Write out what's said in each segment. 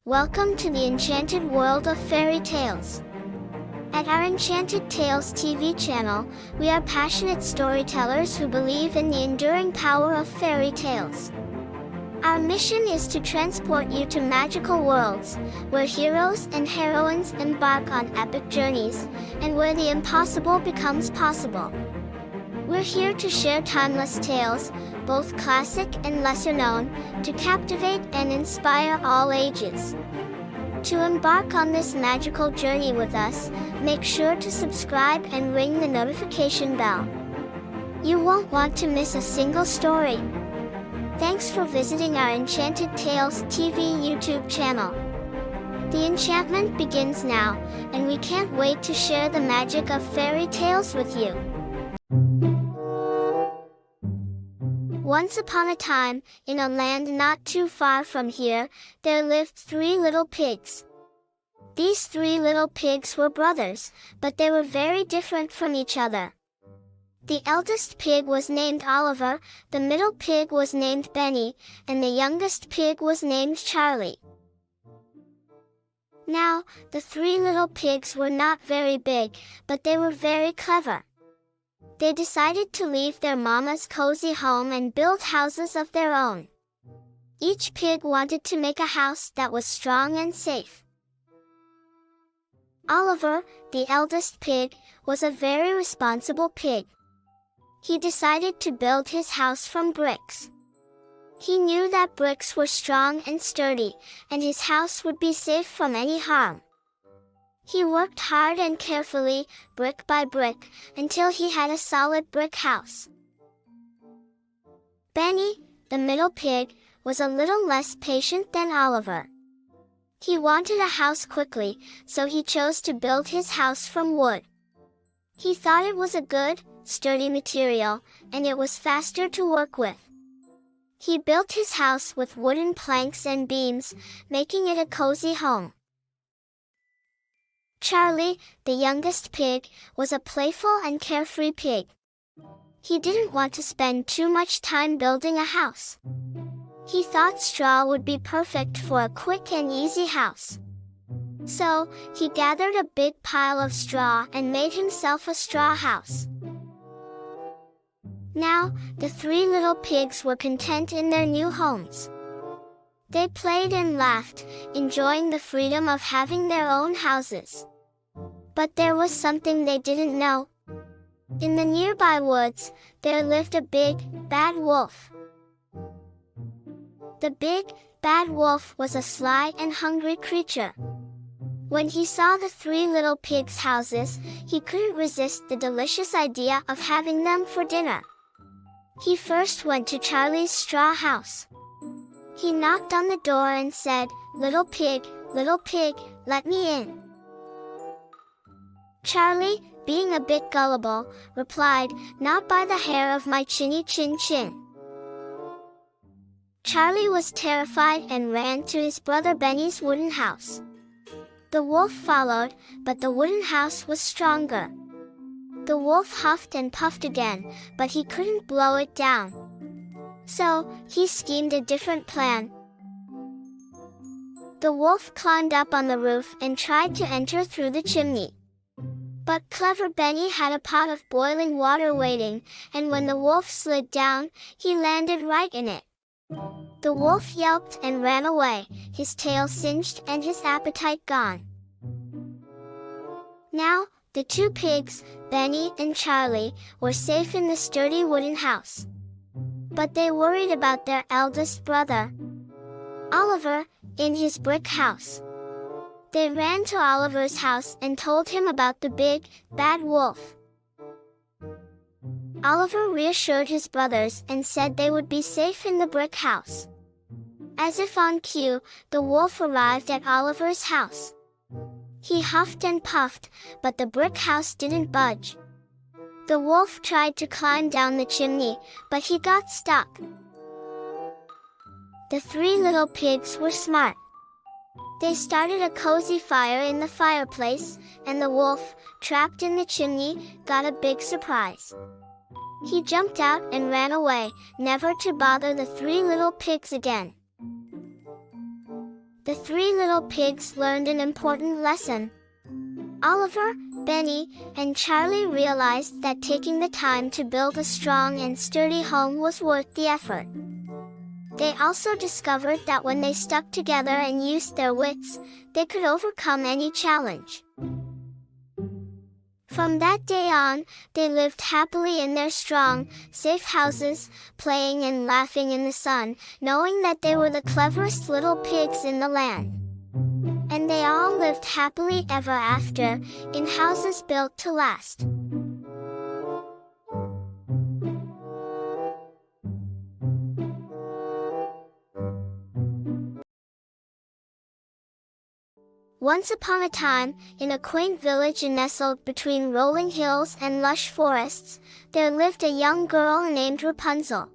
Welcome to the enchanted world of fairy tales. At our Enchanted Tales TV channel, we are passionate storytellers who believe in the enduring power of fairy tales. Our mission is to transport you to magical worlds, where heroes and heroines embark on epic journeys, and where the impossible becomes possible. We're here to share timeless tales, both classic and lesser known, to captivate and inspire all ages. To embark on this magical journey with us, make sure to subscribe and ring the notification bell. You won't want to miss a single story. Thanks for visiting our Enchanted Tales TV YouTube channel. The enchantment begins now, and we can't wait to share the magic of fairy tales with you. Once upon a time, in a land not too far from here, there lived 3 little pigs. These 3 little pigs were brothers, but they were very different from each other. The eldest pig was named Oliver, the middle pig was named Benny, and the youngest pig was named Charlie. Now, the 3 little pigs were not very big, but they were very clever. They decided to leave their mama's cozy home and build houses of their own. Each pig wanted to make a house that was strong and safe. Oliver, the eldest pig, was a very responsible pig. He decided to build his house from bricks. He knew that bricks were strong and sturdy, and his house would be safe from any harm. He worked hard and carefully, brick by brick, until he had a solid brick house. Benny, the middle pig, was a little less patient than Oliver. He wanted a house quickly, so he chose to build his house from wood. He thought it was a good, sturdy material, and it was faster to work with. He built his house with wooden planks and beams, making it a cozy home. Charlie, the youngest pig, was a playful and carefree pig. He didn't want to spend too much time building a house. He thought straw would be perfect for a quick and easy house. So, he gathered a big pile of straw and made himself a straw house. Now, the 3 little pigs were content in their new homes. They played and laughed, enjoying the freedom of having their own houses. But there was something they didn't know. In the nearby woods, there lived a big, bad wolf. The big, bad wolf was a sly and hungry creature. When he saw the 3 little pigs' houses, he couldn't resist the delicious idea of having them for dinner. He first went to Charlie's straw house. He knocked on the door and said, little pig, let me in." Charlie, being a bit gullible, replied, "Not by the hair of my chinny chin chin." Charlie was terrified and ran to his brother Benny's wooden house. The wolf followed, but the wooden house was stronger. The wolf huffed and puffed again, but he couldn't blow it down. So, he schemed a different plan. The wolf climbed up on the roof and tried to enter through the chimney. But clever Benny had a pot of boiling water waiting, and when the wolf slid down, he landed right in it. The wolf yelped and ran away, his tail singed and his appetite gone. Now, the 2 pigs, Benny and Charlie, were safe in the sturdy wooden house. But they worried about their eldest brother, Oliver, in his brick house. They ran to Oliver's house and told him about the big, bad wolf. Oliver reassured his brothers and said they would be safe in the brick house. As if on cue, the wolf arrived at Oliver's house. He huffed and puffed, but the brick house didn't budge. The wolf tried to climb down the chimney, but he got stuck. The 3 little pigs were smart. They started a cozy fire in the fireplace, and the wolf, trapped in the chimney, got a big surprise. He jumped out and ran away, never to bother the 3 little pigs again. The three little pigs learned an important lesson. Oliver, Benny, and Charlie realized that taking the time to build a strong and sturdy home was worth the effort. They also discovered that when they stuck together and used their wits, they could overcome any challenge. From that day on, they lived happily in their strong, safe houses, playing and laughing in the sun, knowing that they were the cleverest little pigs in the land. And they all lived happily ever after, in houses built to last. Once upon a time, in a quaint village nestled between rolling hills and lush forests, there lived a young girl named Rapunzel.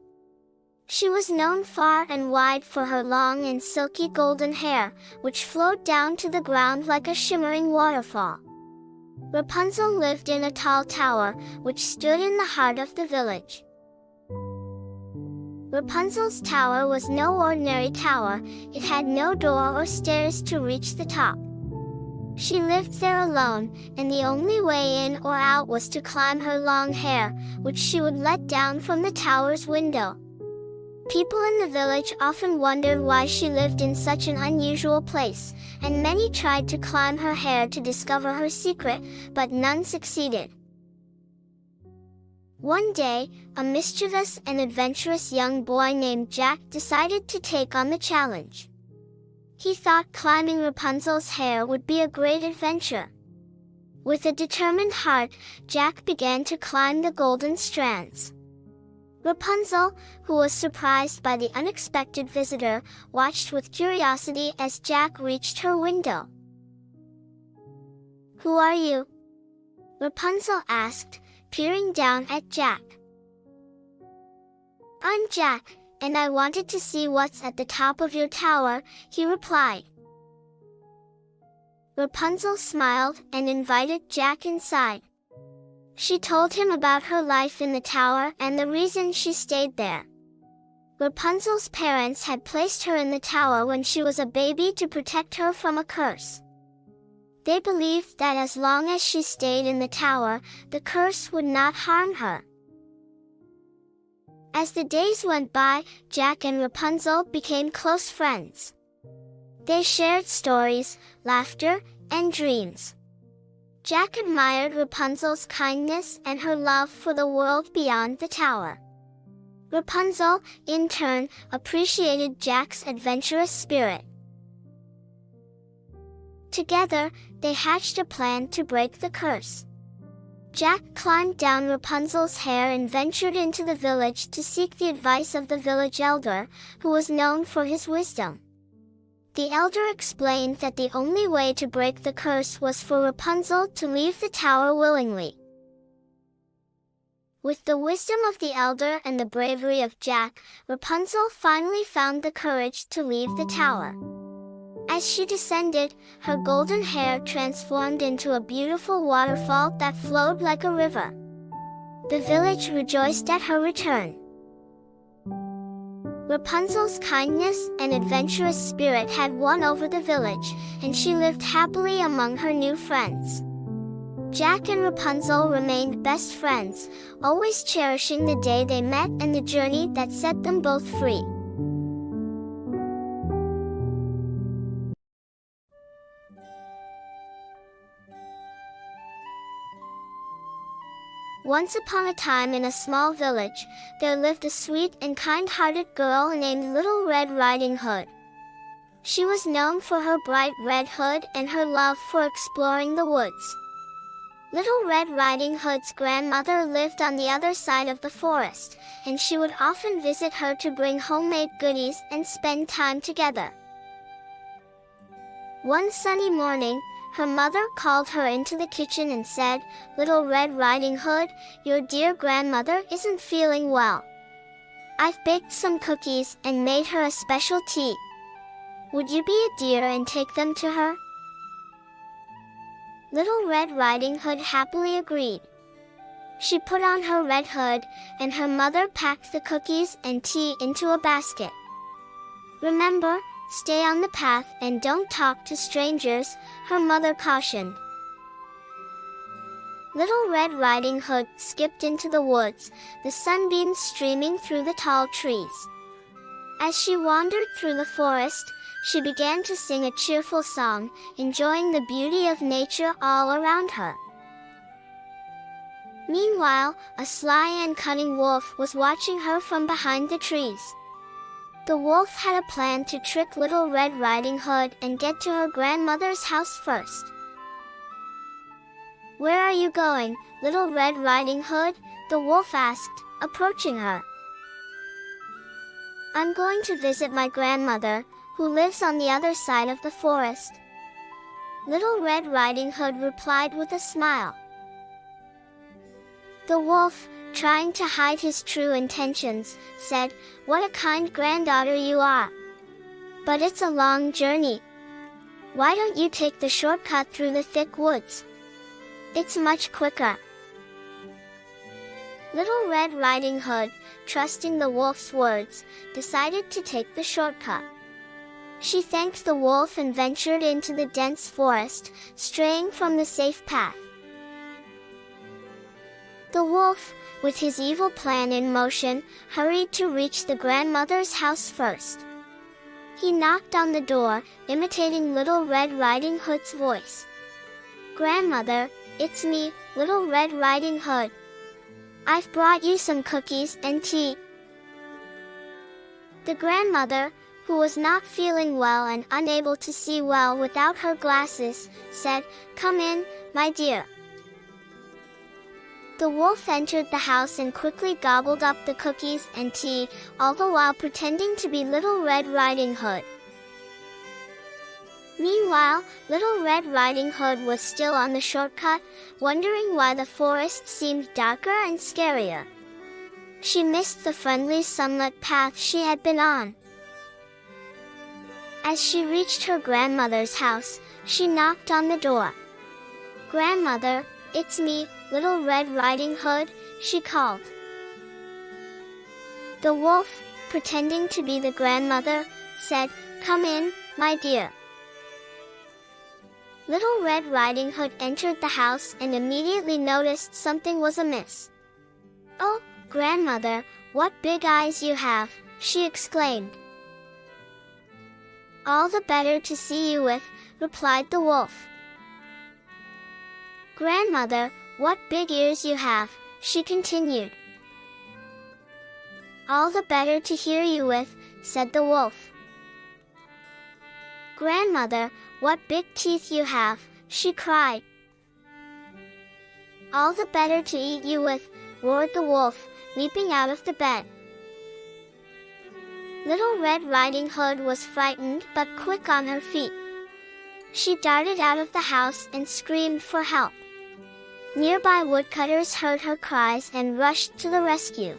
She was known far and wide for her long and silky golden hair, which flowed down to the ground like a shimmering waterfall. Rapunzel lived in a tall tower, which stood in the heart of the village. Rapunzel's tower was no ordinary tower, it had no door or stairs to reach the top. She lived there alone, and the only way in or out was to climb her long hair, which she would let down from the tower's window. People in the village often wondered why she lived in such an unusual place, and many tried to climb her hair to discover her secret, but none succeeded. One day, a mischievous and adventurous young boy named Jack decided to take on the challenge. He thought climbing Rapunzel's hair would be a great adventure. With a determined heart, Jack began to climb the golden strands. Rapunzel, who was surprised by the unexpected visitor, watched with curiosity as Jack reached her window. "Who are you?" Rapunzel asked, peering down at Jack. "I'm Jack, and I wanted to see what's at the top of your tower," he replied. Rapunzel smiled and invited Jack inside. She told him about her life in the tower and the reason she stayed there. Rapunzel's parents had placed her in the tower when she was a baby to protect her from a curse. They believed that as long as she stayed in the tower, the curse would not harm her. As the days went by, Jack and Rapunzel became close friends. They shared stories, laughter, and dreams. Jack admired Rapunzel's kindness and her love for the world beyond the tower. Rapunzel, in turn, appreciated Jack's adventurous spirit. Together, they hatched a plan to break the curse. Jack climbed down Rapunzel's hair and ventured into the village to seek the advice of the village elder, who was known for his wisdom. The elder explained that the only way to break the curse was for Rapunzel to leave the tower willingly. With the wisdom of the elder and the bravery of Jack, Rapunzel finally found the courage to leave the tower. As she descended, her golden hair transformed into a beautiful waterfall that flowed like a river. The village rejoiced at her return. Rapunzel's kindness and adventurous spirit had won over the village, and she lived happily among her new friends. Jack and Rapunzel remained best friends, always cherishing the day they met and the journey that set them both free. Once upon a time in a small village, there lived a sweet and kind-hearted girl named Little Red Riding Hood. She was known for her bright red hood and her love for exploring the woods. Little Red Riding Hood's grandmother lived on the other side of the forest, and she would often visit her to bring homemade goodies and spend time together. One sunny morning, her mother called her into the kitchen and said, "Little Red Riding Hood, your dear grandmother isn't feeling well. I've baked some cookies and made her a special tea. Would you be a dear and take them to her?" Little Red Riding Hood happily agreed. She put on her red hood, and her mother packed the cookies and tea into a basket. "Remember," Stay on the path and don't talk to strangers, her mother cautioned. Little Red Riding Hood skipped into the woods, the sunbeams streaming through the tall trees. As she wandered through the forest, she began to sing a cheerful song, enjoying the beauty of nature all around her. Meanwhile, a sly and cunning wolf was watching her from behind the trees. The wolf had a plan to trick Little Red Riding Hood and get to her grandmother's house first. "Where are you going, Little Red Riding Hood?" the wolf asked, approaching her. "I'm going to visit my grandmother, who lives on the other side of the forest," Little Red Riding Hood replied with a smile. The wolf, trying to hide his true intentions, said, "What a kind granddaughter you are! But it's a long journey. Why don't you take the shortcut through the thick woods? It's much quicker." Little Red Riding Hood, trusting the wolf's words, decided to take the shortcut. She thanked the wolf and ventured into the dense forest, straying from the safe path. The wolf, with his evil plan in motion, hurried to reach the grandmother's house first. He knocked on the door, imitating Little Red Riding Hood's voice. "Grandmother, it's me, Little Red Riding Hood. I've brought you some cookies and tea." The grandmother, who was not feeling well and unable to see well without her glasses, said, "Come in, my dear." The wolf entered the house and quickly gobbled up the cookies and tea, all the while pretending to be Little Red Riding Hood. Meanwhile, Little Red Riding Hood was still on the shortcut, wondering why the forest seemed darker and scarier. She missed the friendly sunlit path she had been on. As she reached her grandmother's house, she knocked on the door. "Grandmother, it's me, Little Red Riding Hood," she called. The wolf, pretending to be the grandmother, said, "Come in, my dear." Little Red Riding Hood entered the house and immediately noticed something was amiss. "Oh, grandmother, what big eyes you have," she exclaimed. "All the better to see you with," replied the wolf. "Grandmother, what big ears you have," she continued. "All the better to hear you with," said the wolf. "Grandmother, what big teeth you have," she cried. "All the better to eat you with," roared the wolf, leaping out of the bed. Little Red Riding Hood was frightened but quick on her feet. She darted out of the house and screamed for help. Nearby woodcutters heard her cries and rushed to the rescue.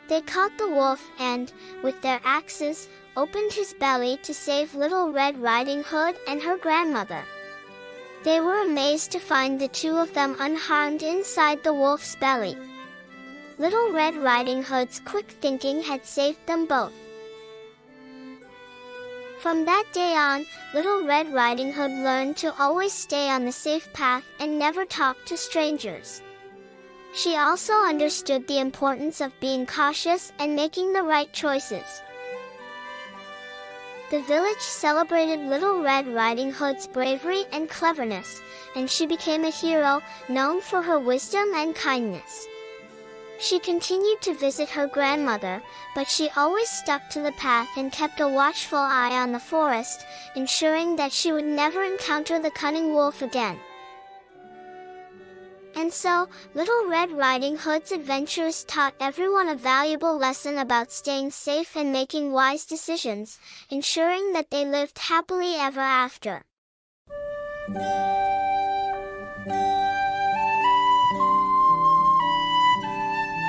They caught the wolf and, with their axes, opened his belly to save Little Red Riding Hood and her grandmother. They were amazed to find the two of them unharmed inside the wolf's belly. Little Red Riding Hood's quick thinking had saved them both. From that day on, Little Red Riding Hood learned to always stay on the safe path and never talk to strangers. She also understood the importance of being cautious and making the right choices. The village celebrated Little Red Riding Hood's bravery and cleverness, and she became a hero, known for her wisdom and kindness. She continued to visit her grandmother, but she always stuck to the path and kept a watchful eye on the forest, ensuring that she would never encounter the cunning wolf again. And so, Little Red Riding Hood's adventures taught everyone a valuable lesson about staying safe and making wise decisions, ensuring that they lived happily ever after.